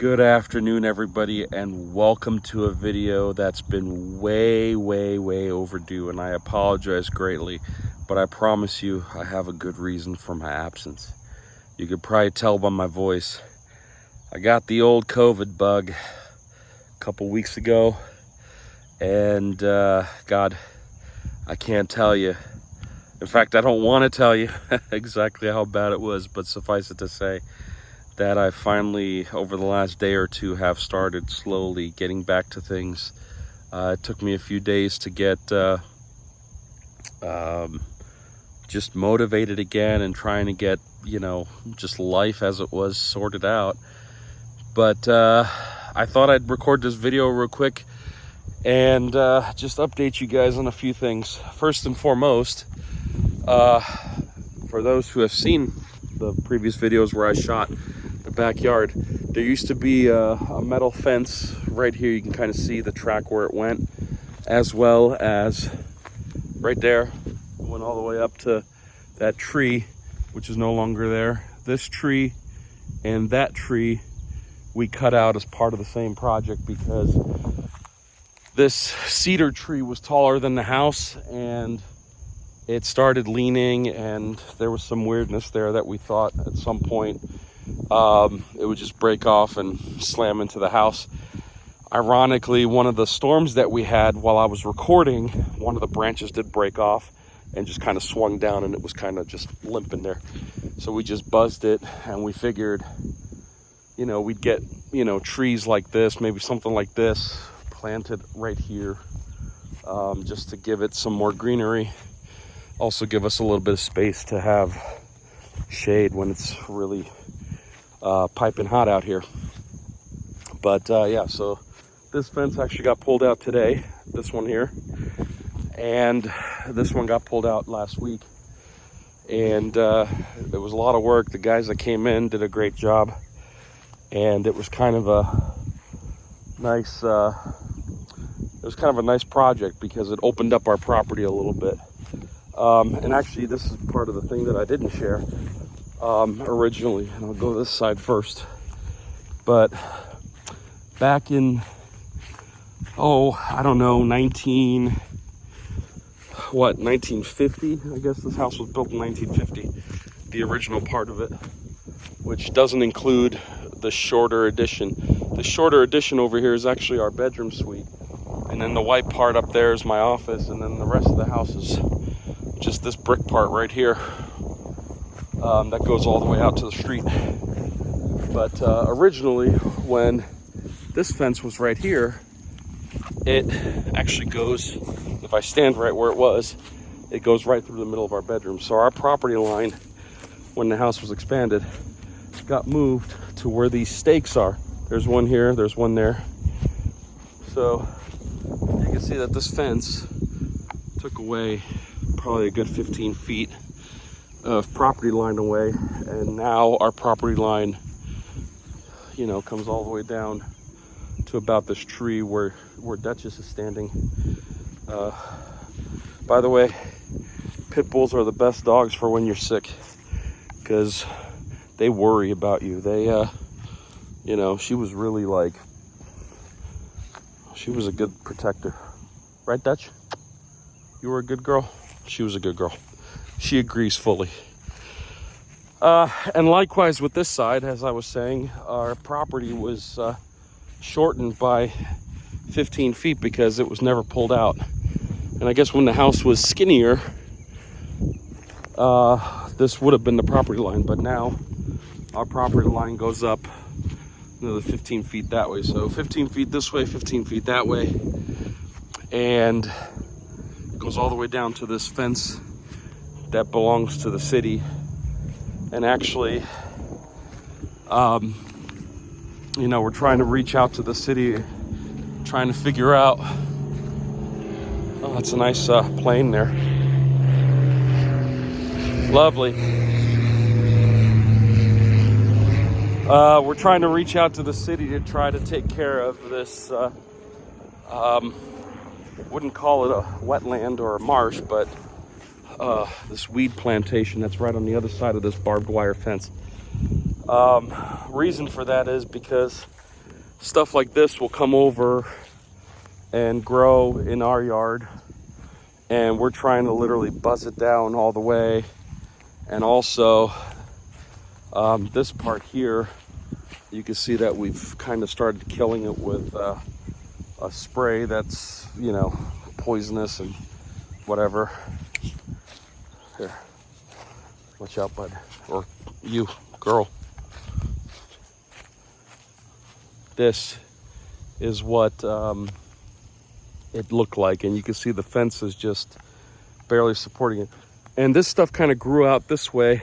Good afternoon, everybody, and welcome to a video that's been way overdue, and I apologize greatly, but I promise you I have a good reason for my absence. You could probably tell by my voice. I got the old COVID bug a couple weeks ago, and God, I can't tell you. In fact, I don't want to tell you exactly how bad it was, but suffice it to say that I finally, over the last day or two, have started slowly getting back to things. It took me a few days to get just motivated again and trying to get, just life as it was sorted out. But I thought I'd record this video real quick and just update you guys on a few things. First and foremost, for those who have seen the previous videos where I shot the backyard, there used to be a metal fence right here. You can kind of see the track where it went, as well as right there. It went all the way up to that tree, which is no longer there. This tree and that tree we cut out as part of the same project because this cedar tree was taller than the house and it started leaning, and there was some weirdness there that we thought at some point it would just break off and slam into the house. Ironically, one of the storms that we had while I was recording, one of the branches did break off and just kind of swung down, and it was kind of just limping there. So we just buzzed it, and we figured, we'd get, trees like this, maybe something like this, planted right here, just to give it some more greenery. Also give us a little bit of space to have shade when it's really piping hot out here. But yeah, so this fence actually got pulled out today, this one here, and this one got pulled out last week, and there was a lot of work. The guys that came in did a great job, and it was kind of a nice project because it opened up our property a little bit. And actually, this is part of the thing that I didn't share originally, and I'll go this side first. But back in, I don't know, 1950, I guess this house was built in 1950, the original part of it, which doesn't include the shorter addition. The shorter addition over here is actually our bedroom suite, and then the white part up there is my office, and then the rest of the house is just this brick part right here that goes all the way out to the street. But originally, when this fence was right here, it actually goes, if I stand right where it was, it goes right through the middle of our bedroom. So our property line, when the house was expanded, got moved to where these stakes are. There's one here, there's one there. So you can see that this fence took away probably a good 15 feet of property line away, and now our property line comes all the way down to about this tree where Duchess is standing. By the way, pit bulls are the best dogs for when you're sick because they worry about you. They she was really she was a good protector, right, Dutch? You were a good girl. She was a good girl. She agrees fully. And likewise with this side, as I was saying, our property was shortened by 15 feet because it was never pulled out. And I guess when the house was skinnier, this would have been the property line, but now our property line goes up another 15 feet that way. So 15 feet this way, 15 feet that way, and goes all the way down to this fence that belongs to the city. And actually, we're trying to reach out to the city, trying to figure out, that's a nice plane there. Lovely. We're trying to reach out to the city to try to take care of this, wouldn't call it a wetland or a marsh, but this weed plantation that's right on the other side of this barbed wire fence. Reason for that is because stuff like this will come over and grow in our yard, and we're trying to literally buzz it down all the way. And also this part here, you can see that we've kind of started killing it with a spray that's, you know, poisonous and whatever. Here, watch out, bud, or you, girl. This is what it looked like, and you can see the fence is just barely supporting it. And this stuff kind of grew out this way,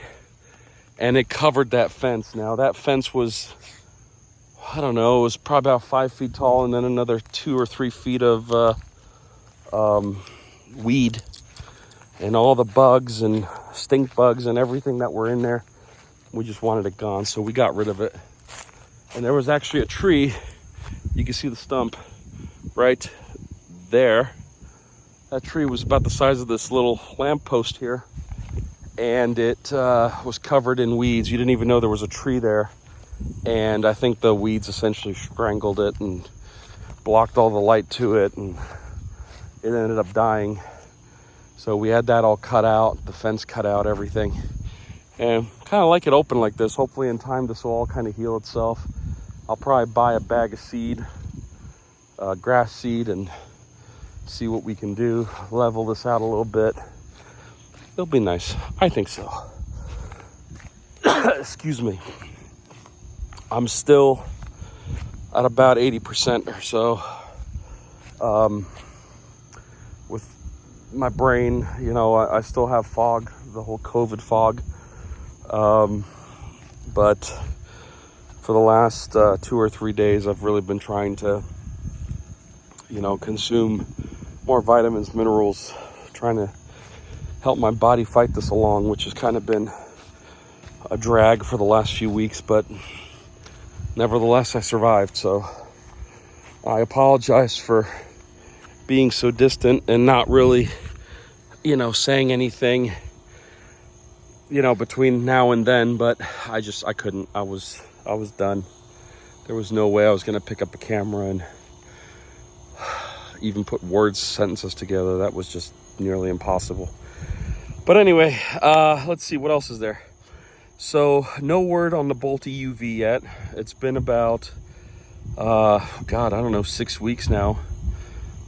and it covered that fence. Now that fence was, I don't know, it was probably about 5 feet tall, and then another 2 or 3 feet of weed, and all the bugs and stink bugs and everything that were in there. We just wanted it gone, so we got rid of it. And there was actually a tree, you can see the stump right there. That tree was about the size of this little lamppost here, and it was covered in weeds. You didn't even know there was a tree there, and I think the weeds essentially strangled it and blocked all the light to it, and it ended up dying. So we had that all cut out, the fence cut out, everything, and kind of like it open like this. Hopefully in time this will all kind of heal itself. I'll probably buy a bag of seed, grass seed, and see what we can do, level this out a little bit. It'll be nice, I think so. Excuse me. I'm still at about 80% or so with my brain. You know, I still have fog, the whole COVID fog, but for the last 2 or 3 days I've really been trying to, you know, consume more vitamins, minerals, trying to help my body fight this along, which has kind of been a drag for the last few weeks, but nevertheless I survived. So I apologize for being so distant and not really, you know, saying anything, you know, between now and then, but I couldn't. I was done. There was no way I was going to pick up a camera and even put sentences together. That was just nearly impossible. But anyway, let's see, what else is there? So no word on the Bolt EUV yet. It's been about, God, I don't know, 6 weeks now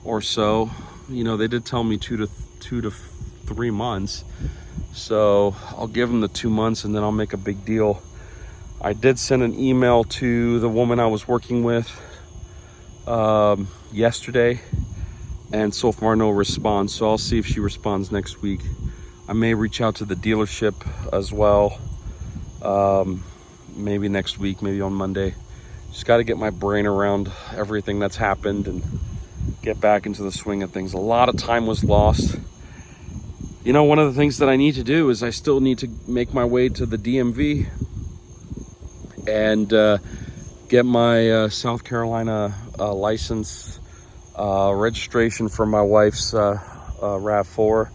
or so. You know, they did tell me 2 to 3 months. So I'll give them the 2 months and then I'll make a big deal. I did send an email to the woman I was working with yesterday, and so far no response. So I'll see if she responds next week. I may reach out to the dealership as well, maybe next week, maybe on Monday. Just got to get my brain around everything that's happened and get back into the swing of things. A lot of time was lost. You know, one of the things that I need to do is I still need to make my way to the DMV and get my South Carolina license, registration for my wife's RAV4.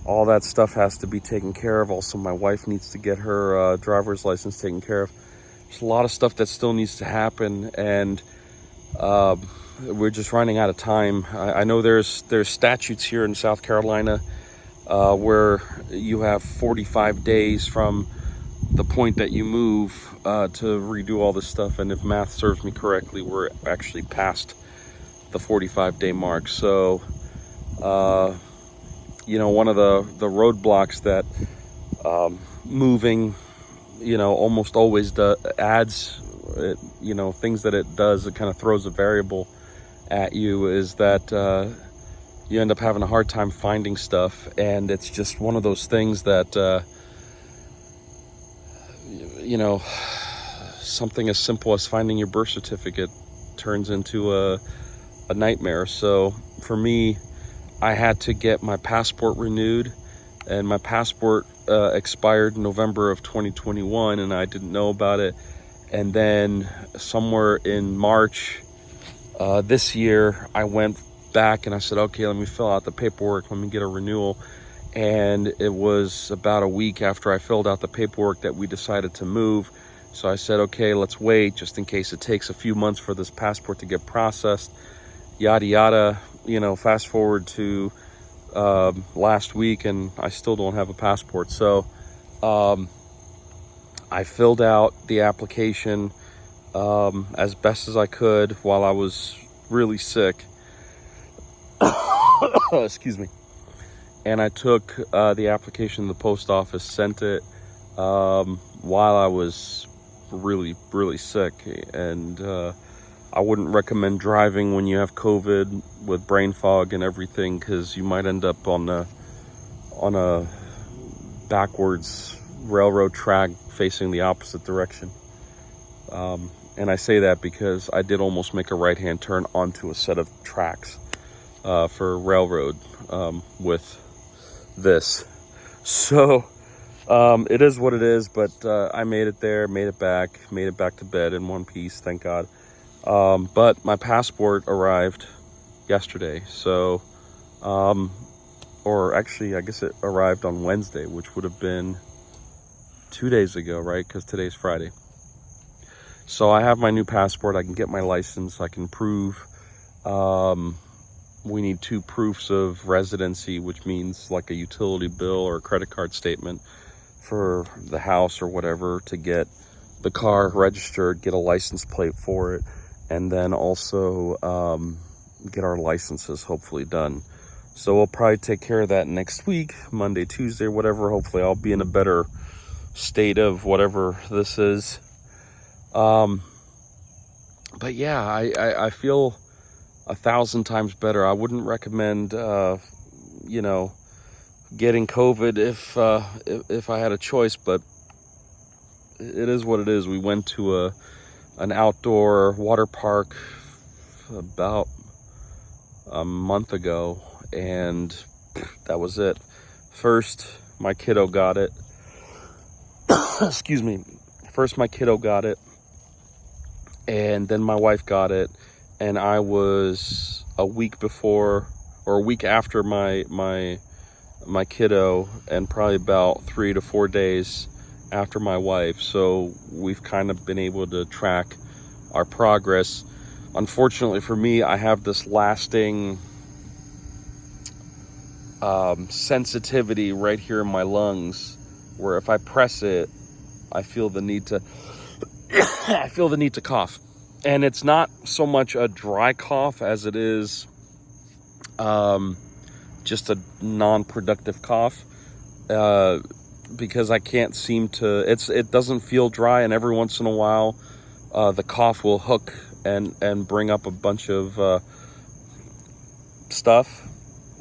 All that stuff has to be taken care of. Also, my wife needs to get her driver's license taken care of. There's a lot of stuff that still needs to happen, and we're just running out of time. I know there's statutes here in South Carolina where you have 45 days from the point that you move to redo all this stuff, and if math serves me correctly, we're actually past the 45-day mark. So you know, one of the roadblocks that moving, you know, almost always adds, you know, things that it does, it kind of throws a variable at you, is that you end up having a hard time finding stuff. And it's just one of those things that you know, something as simple as finding your birth certificate turns into a nightmare. So for me, I had to get my passport renewed, and my passport expired in November of 2021, and I didn't know about it. And then somewhere in March this year, I went back and I said, okay, let me fill out the paperwork, let me get a renewal. And it was about a week after I filled out the paperwork that we decided to move. So I said, okay, let's wait just in case it takes a few months for this passport to get processed, yada yada. You know, fast forward to last week and I still don't have a passport. So I filled out the application as best as I could while I was really sick. Excuse me. And I took the application to the post office, sent it while I was really sick. And I wouldn't recommend driving when you have COVID with brain fog and everything, because you might end up on a backwards railroad track facing the opposite direction. And I say that because I did almost make a right-hand turn onto a set of tracks for railroad with this. So it is what it is, but I made it there, made it back to bed in one piece, thank God. But my passport arrived yesterday, so or actually I guess it arrived on Wednesday, which would have been 2 days ago, right? Because today's Friday. So I have my new passport. I can get my license. I can prove. We need 2 proofs of residency, which means like a utility bill or a credit card statement for the house or whatever, to get the car registered, get a license plate for it, and then also get our licenses hopefully done. So we'll probably take care of that next week, Monday, Tuesday, whatever. Hopefully I'll be in a better state of whatever this is. But yeah, I feel 1,000 times better. I wouldn't recommend, you know, getting COVID if I had a choice, but it is what it is. We went to an outdoor water park about a month ago, and that was it. First, my kiddo got it. Excuse me. First, my kiddo got it, and then my wife got it, and I was a week before or a week after my kiddo, and probably about 3 to 4 days after my wife. So we've kind of been able to track our progress. Unfortunately for me, I have this lasting sensitivity right here in my lungs, where if I press it, I feel the need to I feel the need to cough. And it's not so much a dry cough as it is just a non-productive cough, because I can't seem to, it doesn't feel dry, and every once in a while the cough will hook and bring up a bunch of stuff.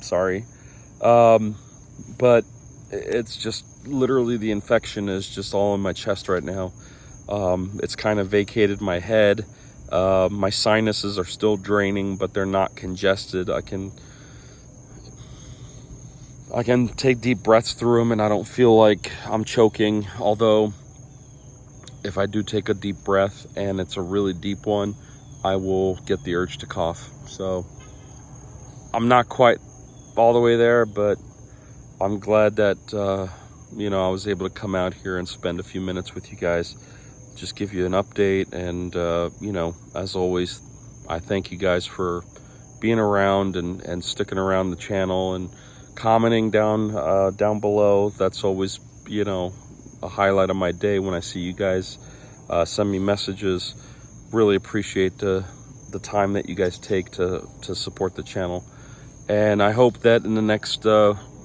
Sorry. But it's just literally, the infection is just all in my chest right now. It's kind of vacated my head. My sinuses are still draining, but they're not congested. I can take deep breaths through them and I don't feel like I'm choking. Although if I do take a deep breath and it's a really deep one, I will get the urge to cough. So I'm not quite all the way there, but I'm glad that, you know, I was able to come out here and spend a few minutes with you guys, just give you an update. And, you know, as always, I thank you guys for being around and sticking around the channel and commenting down below. That's always, you know, a highlight of my day when I see you guys send me messages. Really appreciate the time that you guys take to support the channel. And I hope that in the next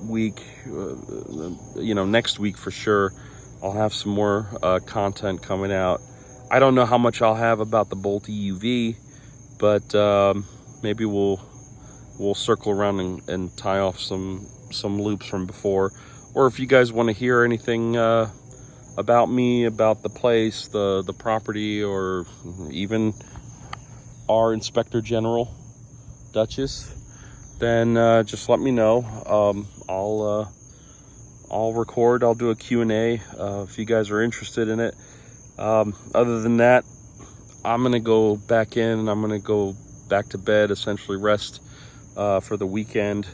week, you know, next week for sure, I'll have some more content coming out. I don't know how much I'll have about the Bolt EUV, but maybe we'll circle around and tie off some loops from before. Or if you guys want to hear anything about me, about the place, the property, or even our Inspector General, Duchess, then just let me know. I'll record. I'll do a Q&A if you guys are interested in it. Other than that, I'm gonna go back in and I'm gonna go back to bed, essentially rest for the weekend.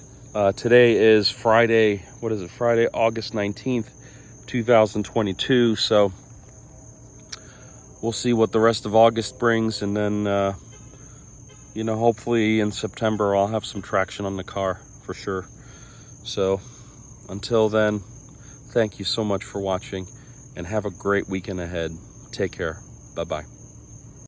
Today is Friday. What is it? Friday, August 19th, 2022. So we'll see what the rest of August brings, and then you know, hopefully in September I'll have some traction on the car for sure. So until then, thank you so much for watching, and have a great weekend ahead. Take care. Bye-bye.